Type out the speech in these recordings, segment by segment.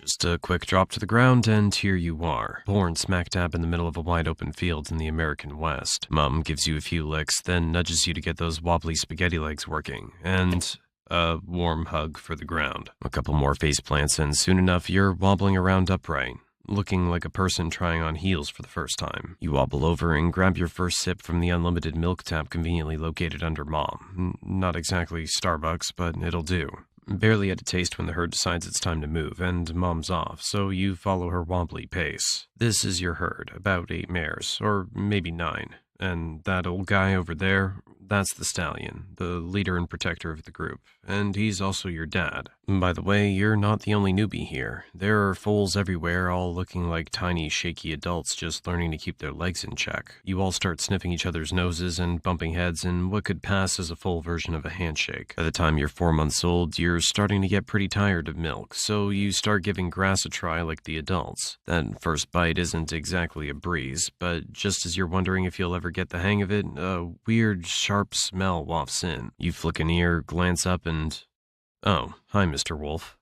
Just a quick drop to the ground, and here you are, born smack dab in the middle of a wide-open field in the American West. Mom gives you a few licks, then nudges you to get those wobbly spaghetti legs working, and a warm hug for the ground. A couple more face plants, and soon enough, you're wobbling around upright, looking like a person trying on heels for the first time. You wobble over and grab your first sip from the unlimited milk tap conveniently located under Mom. Not exactly Starbucks, but it'll do. Barely had a taste when the herd decides it's time to move, and Mom's off, so you follow her wobbly pace. This is your herd, about 8 mares, or maybe 9. And that old guy over there, that's the stallion, the leader and protector of the group, and he's also your dad. By the way, you're not the only newbie here. There are foals everywhere, all looking like tiny, shaky adults just learning to keep their legs in check. You all start sniffing each other's noses and bumping heads in what could pass as a full version of a handshake. By the time you're 4 months old, you're starting to get pretty tired of milk, so you start giving grass a try like the adults. That first bite isn't exactly a breeze, but just as you're wondering if you'll ever get the hang of it, a weird, sharp smell wafts in. You flick an ear, glance up, and... oh, hi, Mr. Wolf.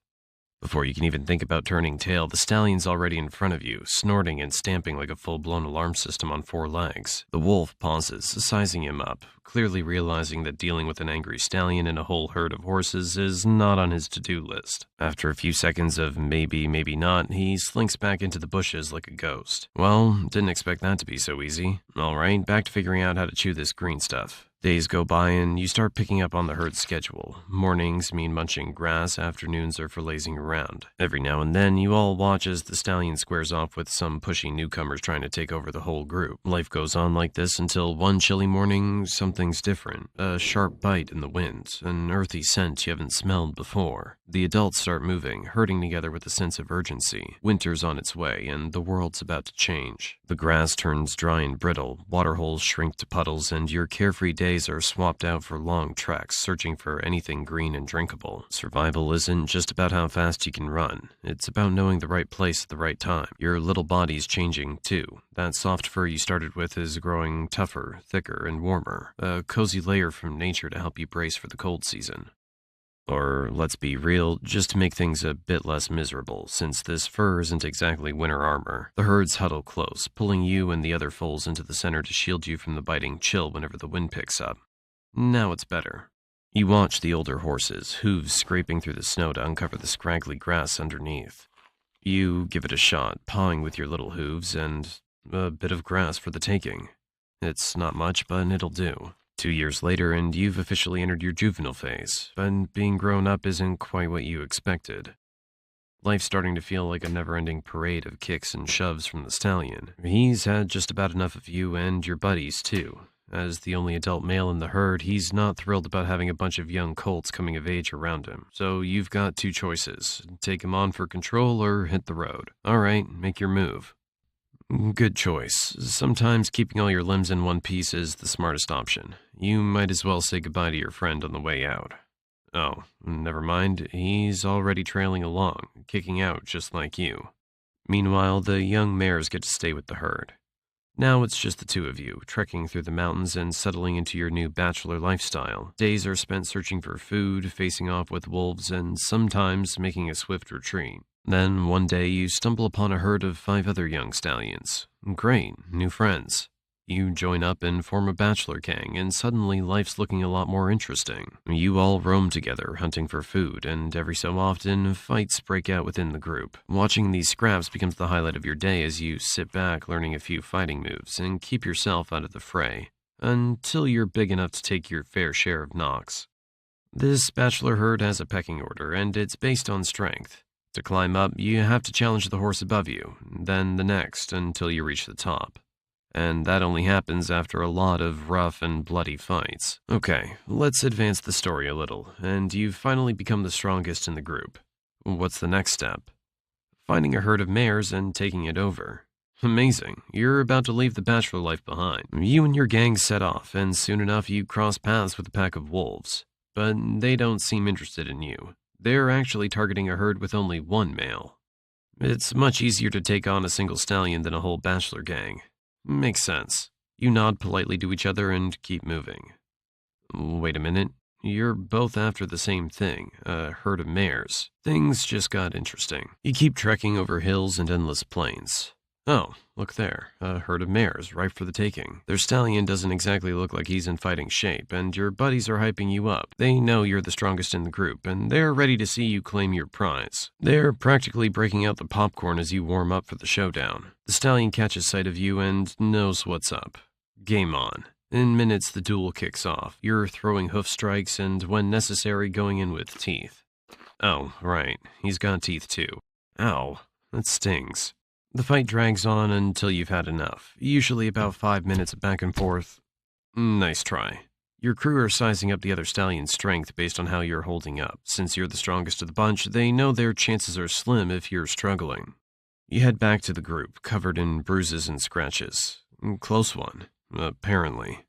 Before you can even think about turning tail, the stallion's already in front of you, snorting and stamping like a full-blown alarm system on 4 legs. The wolf pauses, sizing him up, clearly realizing that dealing with an angry stallion and a whole herd of horses is not on his to-do list. After a few seconds of maybe, maybe not, he slinks back into the bushes like a ghost. Well, didn't expect that to be so easy. Alright, back to figuring out how to chew this green stuff. Days go by and you start picking up on the herd's schedule. Mornings mean munching grass, afternoons are for lazing around. Every now and then, you all watch as the stallion squares off with some pushy newcomers trying to take over the whole group. Life goes on like this until one chilly morning, something's different. A sharp bite in the wind, an earthy scent you haven't smelled before. The adults start moving, herding together with a sense of urgency. Winter's on its way, and the world's about to change. The grass turns dry and brittle, waterholes shrink to puddles, and your carefree days are swapped out for long treks, searching for anything green and drinkable. Survival isn't just about how fast you can run. It's about knowing the right place at the right time. Your little body's changing, too. That soft fur you started with is growing tougher, thicker, and warmer. A cozy layer from nature to help you brace for the cold season. Or, let's be real, just to make things a bit less miserable, since this fur isn't exactly winter armor. The herds huddle close, pulling you and the other foals into the center to shield you from the biting chill whenever the wind picks up. Now it's better. You watch the older horses, hooves scraping through the snow to uncover the scraggly grass underneath. You give it a shot, pawing with your little hooves, and a bit of grass for the taking. It's not much, but it'll do. 2 years later, and you've officially entered your juvenile phase, but being grown up isn't quite what you expected. Life's starting to feel like a never-ending parade of kicks and shoves from the stallion. He's had just about enough of you and your buddies, too. As the only adult male in the herd, he's not thrilled about having a bunch of young colts coming of age around him. So you've got 2 choices. Take him on for control or hit the road. Alright, make your move. Good choice. Sometimes keeping all your limbs in one piece is the smartest option. You might as well say goodbye to your friend on the way out. Oh, never mind. He's already trailing along, kicking out just like you. Meanwhile, the young mares get to stay with the herd. Now it's just the 2 of you, trekking through the mountains and settling into your new bachelor lifestyle. Days are spent searching for food, facing off with wolves, and sometimes making a swift retreat. Then, one day, you stumble upon a herd of 5 other young stallions. Great, new friends. You join up and form a bachelor gang, and suddenly life's looking a lot more interesting. You all roam together, hunting for food, and every so often, fights break out within the group. Watching these scraps becomes the highlight of your day as you sit back learning a few fighting moves and keep yourself out of the fray, until you're big enough to take your fair share of knocks. This bachelor herd has a pecking order, and it's based on strength. To climb up, you have to challenge the horse above you, then the next, until you reach the top. And that only happens after a lot of rough and bloody fights. Okay, let's advance the story a little, and you've finally become the strongest in the group. What's the next step? Finding a herd of mares and taking it over. Amazing, you're about to leave the bachelor life behind. You and your gang set off, and soon enough you cross paths with a pack of wolves. But they don't seem interested in you. They're actually targeting a herd with only 1 male. It's much easier to take on a single stallion than a whole bachelor gang. Makes sense. You nod politely to each other and keep moving. Wait a minute. You're both after the same thing, a herd of mares. Things just got interesting. You keep trekking over hills and endless plains. Oh, look there, a herd of mares ripe for the taking. Their stallion doesn't exactly look like he's in fighting shape, and your buddies are hyping you up. They know you're the strongest in the group, and they're ready to see you claim your prize. They're practically breaking out the popcorn as you warm up for the showdown. The stallion catches sight of you and knows what's up. Game on. In minutes, the duel kicks off. You're throwing hoof strikes and, when necessary, going in with teeth. Oh, right. He's got teeth too. Ow. That stings. The fight drags on until you've had enough. Usually about 5 minutes of back and forth. Nice try. Your crew are sizing up the other stallion's strength based on how you're holding up. Since you're the strongest of the bunch, they know their chances are slim if you're struggling. You head back to the group, covered in bruises and scratches. Close one. Apparently.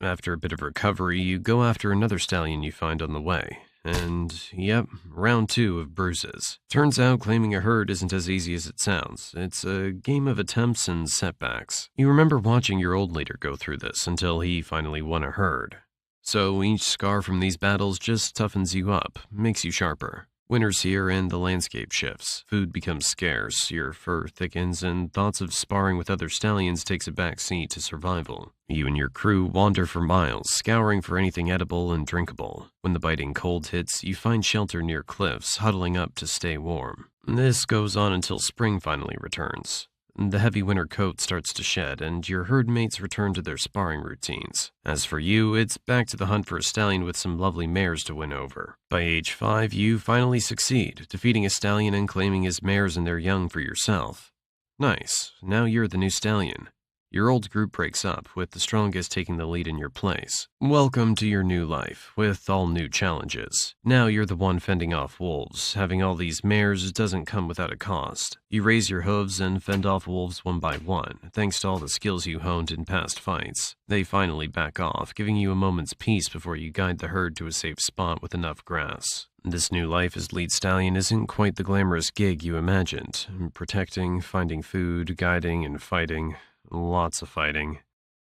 After a bit of recovery, you go after another stallion you find on the way. And, yep, round 2 of bruises. Turns out claiming a herd isn't as easy as it sounds. It's a game of attempts and setbacks. You remember watching your old leader go through this until he finally won a herd. So each scar from these battles just toughens you up, makes you sharper. Winter's here and the landscape shifts. Food becomes scarce, your fur thickens, and thoughts of sparring with other stallions takes a back seat to survival. You and your crew wander for miles, scouring for anything edible and drinkable. When the biting cold hits, you find shelter near cliffs, huddling up to stay warm. This goes on until spring finally returns. The heavy winter coat starts to shed, and your herd mates return to their sparring routines. As for you, it's back to the hunt for a stallion with some lovely mares to win over. By age 5, you finally succeed, defeating a stallion and claiming his mares and their young for yourself. Nice. Now you're the new stallion. Your old group breaks up, with the strongest taking the lead in your place. Welcome to your new life, with all new challenges. Now you're the one fending off wolves. Having all these mares doesn't come without a cost. You raise your hooves and fend off wolves one by one, thanks to all the skills you honed in past fights. They finally back off, giving you a moment's peace before you guide the herd to a safe spot with enough grass. This new life as lead stallion isn't quite the glamorous gig you imagined. Protecting, finding food, guiding, and fighting. Lots of fighting.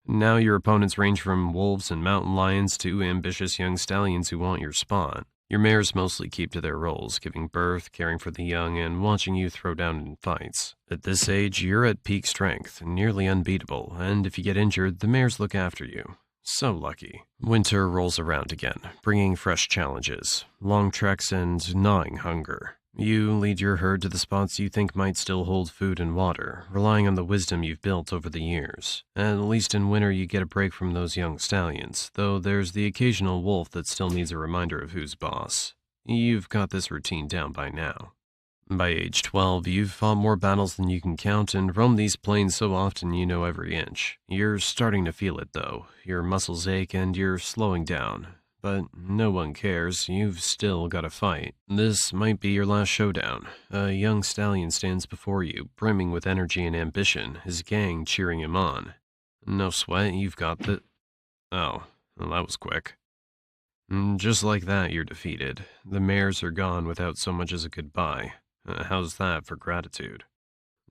Now your opponents range from wolves and mountain lions to ambitious young stallions who want your spot. Your mares mostly keep to their roles, giving birth, caring for the young, and watching you throw down in fights. At this age, you're at peak strength, nearly unbeatable, and if you get injured, the mares look after you. So lucky. Winter rolls around again, bringing fresh challenges, long treks, and gnawing hunger. You lead your herd to the spots you think might still hold food and water, relying on the wisdom you've built over the years. At least in winter you get a break from those young stallions, though there's the occasional wolf that still needs a reminder of who's boss. You've got this routine down by now. By age 12, you've fought more battles than you can count and roamed these plains so often you know every inch. You're starting to feel it, though. Your muscles ache and you're slowing down. But no one cares, you've still got to fight. This might be your last showdown. A young stallion stands before you, brimming with energy and ambition, his gang cheering him on. No sweat, you've got the... Oh, well, that was quick. Just like that, you're defeated. The mares are gone without so much as a goodbye. How's that for gratitude?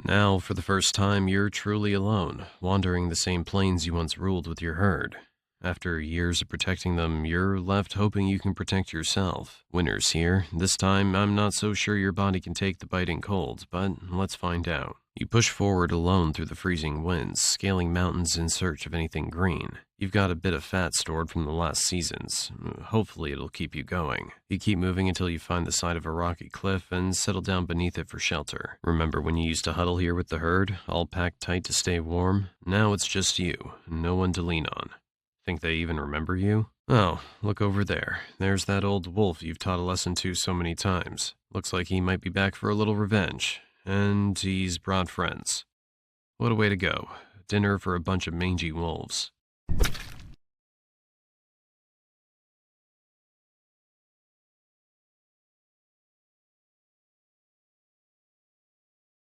Now, for the first time, you're truly alone, wandering the same plains you once ruled with your herd. After years of protecting them, you're left hoping you can protect yourself. Winter's here. This time, I'm not so sure your body can take the biting cold, but let's find out. You push forward alone through the freezing winds, scaling mountains in search of anything green. You've got a bit of fat stored from the last seasons. Hopefully it'll keep you going. You keep moving until you find the side of a rocky cliff and settle down beneath it for shelter. Remember when you used to huddle here with the herd, all packed tight to stay warm? Now it's just you, no one to lean on. Think they even remember you? Oh, look over there. There's that old wolf you've taught a lesson to so many times. Looks like he might be back for a little revenge. And he's brought friends. What a way to go. Dinner for a bunch of mangy wolves.